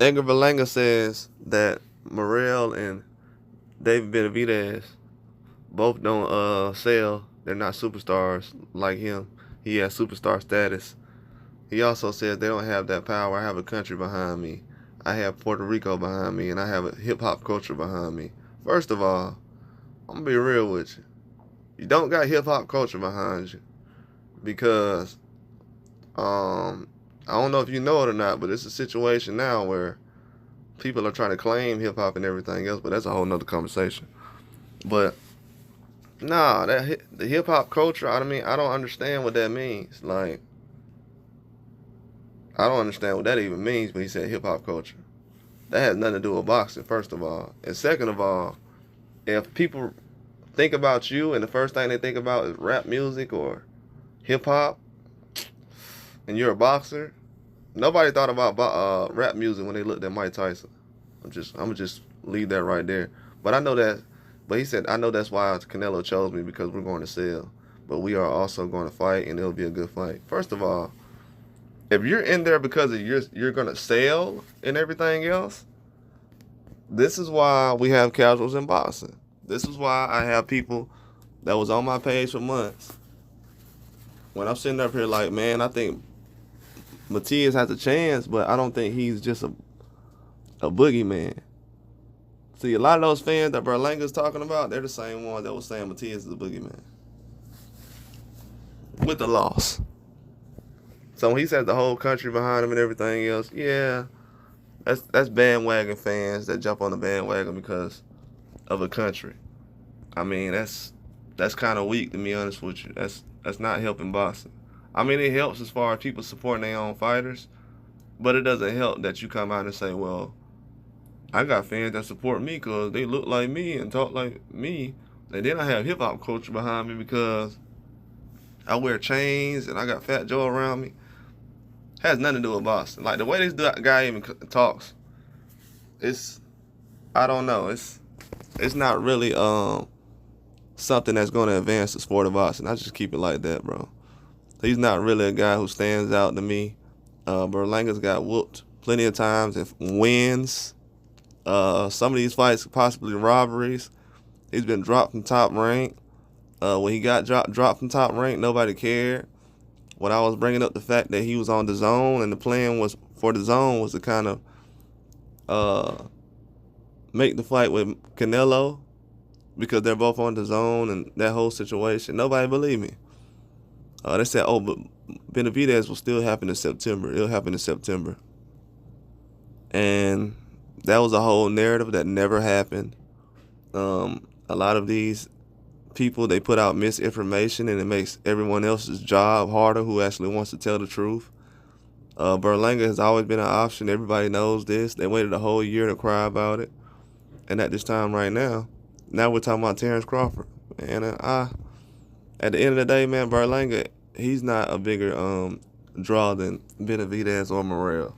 Edgar Berlanga says that Morrell and David Benavidez both don't sell. They're not superstars like him. He has superstar status. He also says they don't have that power. I have a country behind me. I have Puerto Rico behind me, and I have a hip-hop culture behind me. First of all, I'm going to be real with you. You don't got hip-hop culture behind you because I don't know if you know it or not, but it's a situation now where people are trying to claim hip-hop and everything else, but that's a whole nother conversation. But nah, the hip-hop culture, I mean, I don't understand what that means. Like, I don't understand what that even means when he said hip-hop culture. That has nothing to do with boxing, first of all. And second of all, if people think about you and the first thing they think about is rap music or hip-hop, and you're a boxer, nobody thought about rap music when they looked at Mike Tyson. I'm gonna just leave that right there. But I know that, but he said, I know that's why Canelo chose me, because we're going to sell. But we are also going to fight, and it'll be a good fight. First of all, if you're in there because of you're going to sell and everything else, this is why we have casuals in boxing. This is why I have people that was on my page for months. When I'm sitting up here like, man, I think Matias has a chance, but I don't think he's just a boogeyman. See, a lot of those fans that Berlanga's talking about, they're the same ones that was saying Matias is a boogeyman. With the loss. So when he said the whole country behind him and everything else, yeah, that's bandwagon fans that jump on the bandwagon because of a country. I mean, that's kind of weak, to be honest with you. That's not helping boxing. I mean, it helps as far as people supporting their own fighters, but it doesn't help that you come out and say, well, I got fans that support me because they look like me and talk like me, and then I have hip-hop culture behind me because I wear chains and I got Fat Joe around me. Has nothing to do with boxing. Like, the way this guy even talks, I don't know. It's not really something that's going to advance the sport of boxing. I just keep it like that, bro. He's not really a guy who stands out to me. Berlanga's got whooped plenty of times and wins. Some of these fights, possibly robberies. He's been dropped from top rank. When he got dropped from top rank, nobody cared. When I was bringing up the fact that he was on the zone and the plan was for the zone was to kind of make the fight with Canelo because they're both on the zone and that whole situation, nobody believed me. They said, oh, but Benavidez will still happen in September. It'll happen in September. And that was a whole narrative that never happened. A lot of these people, they put out misinformation and it makes everyone else's job harder who actually wants to tell the truth. Berlanga has always been an option. Everybody knows this. They waited a whole year to cry about it. And at this time right now we're talking about Terrence Crawford. And at the end of the day, man, Berlanga, he's not a bigger draw than Benavidez or Morrell.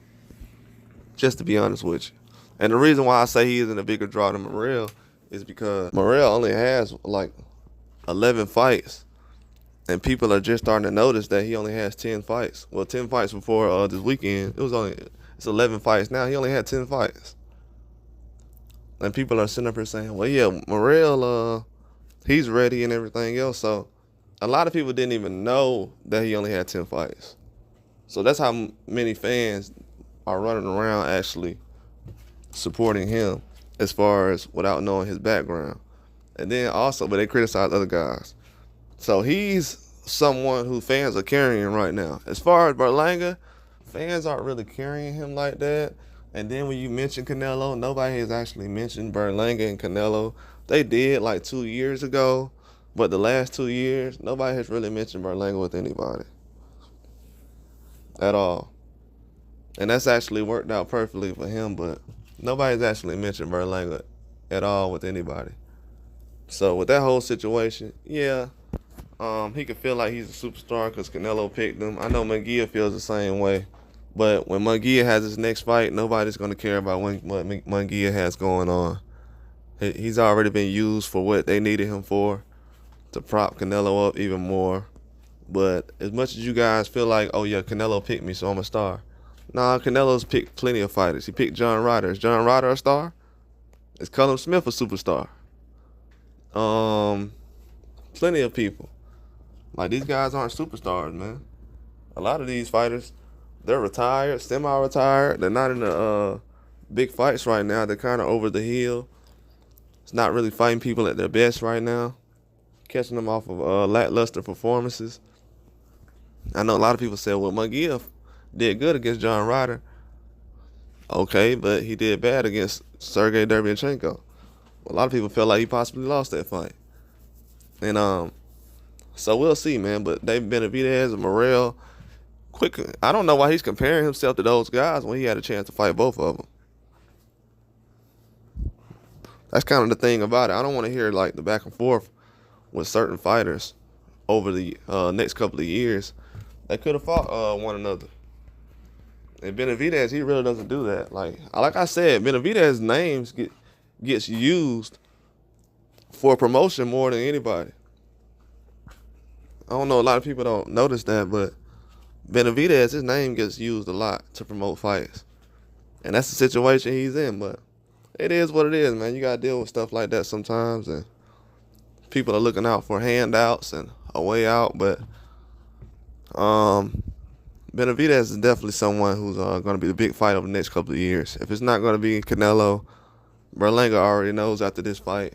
Just to be honest with you. And the reason why I say he isn't a bigger draw than Morrell is because Morrell only has like 11 fights. And people are just starting to notice that he only has 10 fights. Well, 10 fights before this weekend. It's 11 fights now. He only had 10 fights. And people are sitting up here saying, well, yeah, Morrell, he's ready and everything else. So a lot of people didn't even know that he only had 10 fights. So that's how many fans are running around actually supporting him as far as without knowing his background. And then also, but they criticize other guys. So he's someone who fans are carrying right now. As far as Berlanga, fans aren't really carrying him like that. And then when you mention Canelo, nobody has actually mentioned Berlanga and Canelo. They did like 2 years ago, but the last 2 years, nobody has really mentioned Berlanga with anybody at all. And that's actually worked out perfectly for him, but nobody's actually mentioned Berlanga at all with anybody. So with that whole situation, yeah, he could feel like he's a superstar because Canelo picked him. I know Munguia feels the same way. But when Munguia has his next fight, nobody's going to care about what Munguia has going on. He's already been used for what they needed him for, to prop Canelo up even more. But as much as you guys feel like, oh yeah, Canelo picked me, so I'm a star, Nah, Canelo's picked plenty of fighters. He picked John Ryder. Is John Ryder a star? Is Callum Smith a superstar? Plenty of people. Like, these guys aren't superstars, man. A lot of these fighters, they're retired, semi-retired. They're not in the big fights right now. They're kind of over the hill. It's not really fighting people at their best right now. Catching them off of lackluster performances. I know a lot of people say, well, McGill did good against John Ryder. Okay, but he did bad against Sergey Derevyanchenko. A lot of people felt like he possibly lost that fight. And so we'll see, man. But David Benavidez and Morrell, I don't know why he's comparing himself to those guys when he had a chance to fight both of them. That's kind of the thing about it. I don't want to hear like the back and forth with certain fighters over the next couple of years. They could have fought one another. And Benavidez, he really doesn't do that. Like I said, Benavidez's names gets used for promotion more than anybody. I don't know, a lot of people don't notice that, but Benavidez, his name gets used a lot to promote fights. And that's the situation he's in, but it is what it is, man. You got to deal with stuff like that sometimes, and people are looking out for handouts and a way out, but Benavidez is definitely someone who's going to be the big fight over the next couple of years. If it's not going to be Canelo, Berlanga already knows after this fight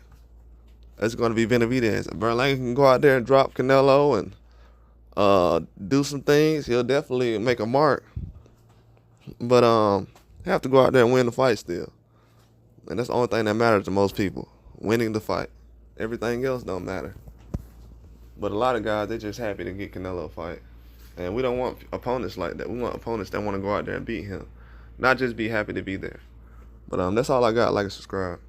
it's going to be Benavidez. If Berlanga can go out there and drop Canelo and do some things, he'll definitely make a mark. But have to go out there and win the fight still. And that's the only thing that matters to most people, winning the fight. Everything else don't matter. But a lot of guys, they're just happy to get Canelo a fight. And we don't want opponents like that. We want opponents that want to go out there and beat him. Not just be happy to be there. But that's all I got. Like and subscribe.